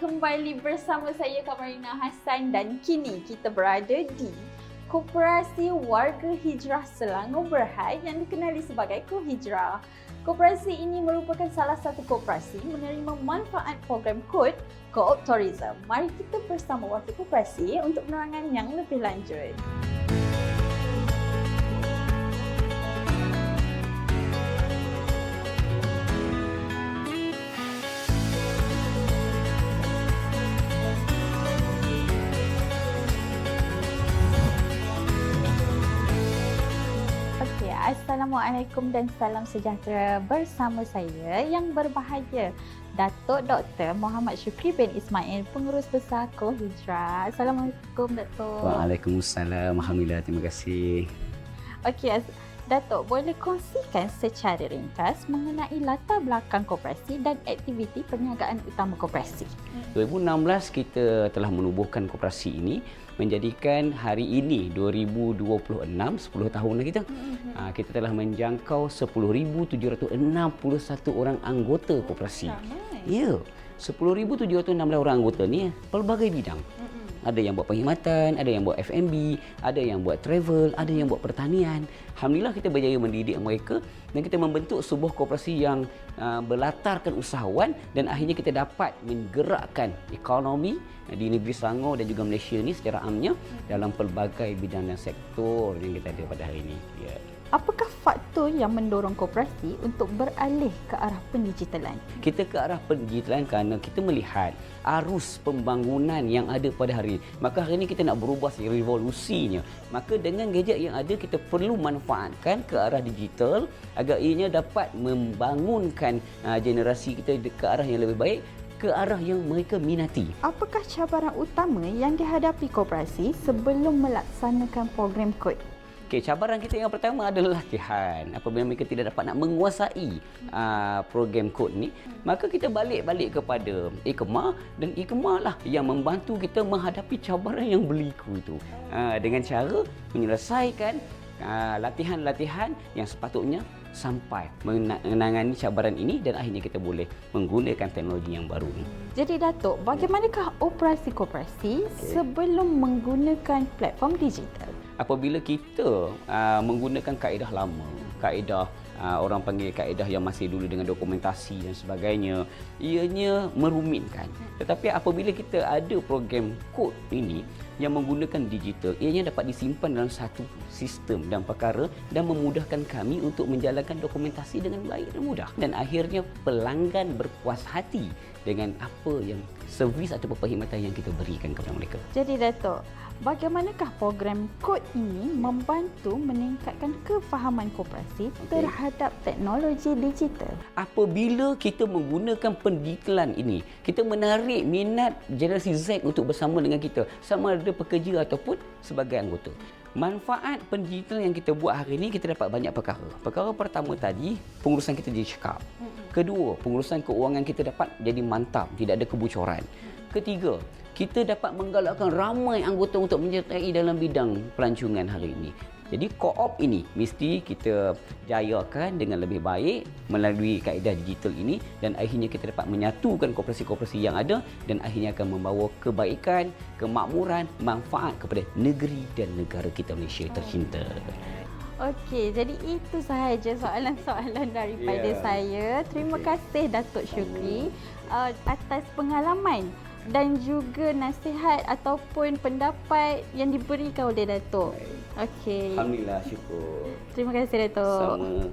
kembali bersama saya Kak Marina Hassan dan kini kita berada di Koperasi Warga Hijrah Selangor Berhad yang dikenali sebagai KoHijrah. Koperasi ini merupakan salah satu koperasi menerima manfaat program KOT Co-op Tourism. Mari kita bersama wakil koperasi untuk penerangan yang lebih lanjut. Assalamualaikum dan salam sejahtera bersama saya yang berbahagia Datuk Dr. Muhammad Syukri bin Ismail, Pengurus Besar KoHijrah. Assalamualaikum Datuk. Waalaikumsalam. Alhamdulillah, terima kasih. Okey, Datuk, boleh kongsikan secara ringkas mengenai latar belakang koperasi dan aktiviti perniagaan utama koperasi? 2016 kita telah menubuhkan koperasi ini menjadikan hari ini 2026, 10 tahun dah kita. Kita telah menjangkau 10,761 orang anggota koperasi. Ya, 10,716 orang anggota ni pelbagai bidang. Ada yang buat perkhidmatan, ada yang buat F&B, ada yang buat travel, ada yang buat pertanian. Alhamdulillah kita berjaya mendidik mereka dan kita membentuk sebuah koperasi yang berlatarkan usahawan dan akhirnya kita dapat menggerakkan ekonomi di negeri Selangor dan juga Malaysia ni secara amnya dalam pelbagai bidang dan sektor yang kita ada pada hari ini. Ya. Apakah faktor yang mendorong koperasi untuk beralih ke arah pendigitalan? Kita ke arah pendigitalan kerana kita melihat arus pembangunan yang ada pada hari ini. Maka hari ini kita nak berubah revolusinya. Maka dengan gadget yang ada, kita perlu manfaatkan ke arah digital agar ianya dapat membangunkan generasi kita ke arah yang lebih baik, ke arah yang mereka minati. Apakah cabaran utama yang dihadapi koperasi sebelum melaksanakan program KOT? Okey, cabaran kita yang pertama adalah latihan. Apabila mereka tidak dapat nak menguasai program kod ni, maka kita balik kepada IKMA dan IKMA lah yang membantu kita menghadapi cabaran yang berliku itu. Dengan cara menyelesaikan latihan-latihan yang sepatutnya sampai menangani cabaran ini dan akhirnya kita boleh menggunakan teknologi yang baru ni. Jadi Datuk, bagaimanakah operasi koperasi sebelum menggunakan platform digital? Apabila kita menggunakan kaedah lama, kaedah orang panggil kaedah yang masih dulu dengan dokumentasi dan sebagainya, ianya merumitkan. Tetapi apabila kita ada program kod ini yang menggunakan digital, ianya dapat disimpan dalam satu sistem dan perkara dan memudahkan kami untuk menjalankan dokumentasi dengan baik dan mudah. Dan akhirnya pelanggan berpuas hati dengan apa yang servis atau perkhidmatan yang kita berikan kepada mereka. Jadi Datuk, bagaimanakah program KOT ini membantu meningkatkan kefahaman koperasi terhadap teknologi digital? Apabila kita menggunakan pendigitalan ini, kita menarik minat generasi Z untuk bersama dengan kita, sama ada pekerja ataupun sebagai anggota. Manfaat pendigitalan yang kita buat hari ini, kita dapat banyak perkara. Perkara pertama tadi, pengurusan kita jadi cekap. Kedua, pengurusan keuangan kita dapat jadi mantap, tidak ada kebocoran. Ketiga, kita dapat menggalakkan ramai anggota untuk menyertai dalam bidang pelancongan hari ini. Jadi co-op ini mesti kita jayakan dengan lebih baik melalui kaedah digital ini dan akhirnya kita dapat menyatukan koperasi-koperasi yang ada dan akhirnya akan membawa kebaikan, kemakmuran, manfaat kepada negeri dan negara kita Malaysia tercinta. Okey, jadi itu sahaja soalan-soalan daripada saya. Terima kasih Datuk Syukri atas pengalaman dan juga nasihat ataupun pendapat yang diberikan oleh Datuk. Okey. Alhamdulillah, syukur. Terima kasih Datuk. Sama.